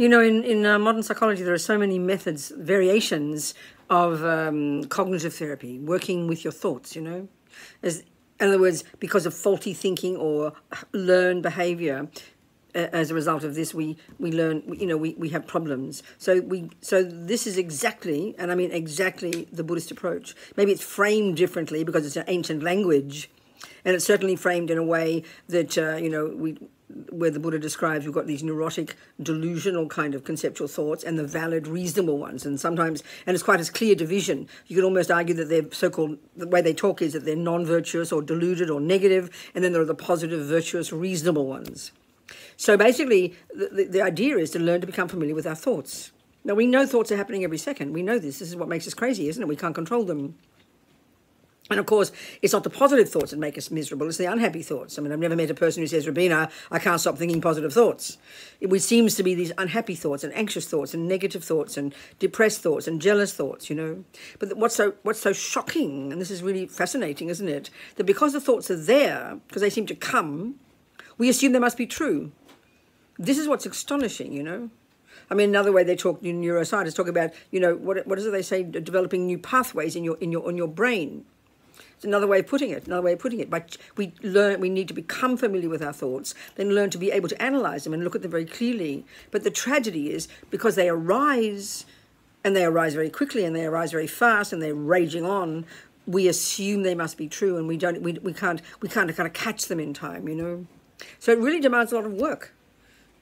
You know, in modern psychology, there are so many methods, variations of cognitive therapy, working with your thoughts, you know. In other words, because of faulty thinking or learned behavior, as a result of this, we learn, you know, we have problems. So this is exactly, and I mean exactly, the Buddhist approach. Maybe it's framed differently because it's an ancient language, and it's certainly framed in a way that, you know, where the Buddha describes we've got these neurotic, delusional kind of conceptual thoughts and the valid, reasonable ones. And sometimes, and it's quite a clear division. You could almost argue that they're so-called, the way they talk is that they're non-virtuous or deluded or negative, and then there are the positive, virtuous, reasonable ones. So basically, the idea is to learn to become familiar with our thoughts. Now, we know thoughts are happening every second. We know this. This is what makes us crazy, isn't it? We can't control them. And of course, it's not the positive thoughts that make us miserable, it's the unhappy thoughts. I mean, I've never met a person who says, Robina, I can't stop thinking positive thoughts. It seems to be these unhappy thoughts and anxious thoughts and negative thoughts and depressed thoughts and jealous thoughts, you know. But what's so shocking, and this is really fascinating, isn't it, that because the thoughts are there, because they seem to come, we assume they must be true. This is what's astonishing, you know. I mean, another way they talk, neuroscientists talk about, you know, what is it they say, developing new pathways in your brain. It's another way of putting it, But we need to become familiar with our thoughts, then learn to be able to analyze them and look at them very clearly. But the tragedy is, because they arise, and they arise very quickly, and they arise very fast, and they're raging on, we assume they must be true, and we can't kind of catch them in time, you know. So it really demands a lot of work.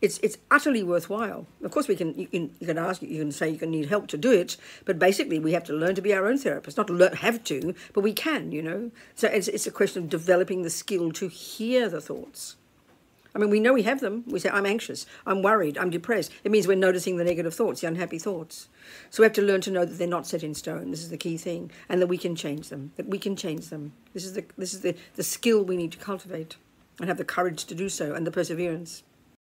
It's utterly worthwhile. Of course, you can say you can need help to do it, but basically we have to learn to be our own therapist. Not have to, but we can, you know. So it's a question of developing the skill to hear the thoughts. I mean, we know we have them. We say, I'm anxious, I'm worried, I'm depressed. It means we're noticing the negative thoughts, the unhappy thoughts. So we have to learn to know that they're not set in stone. This is the key thing, and that we can change them. This is the skill we need to cultivate, and have the courage to do so, and the perseverance.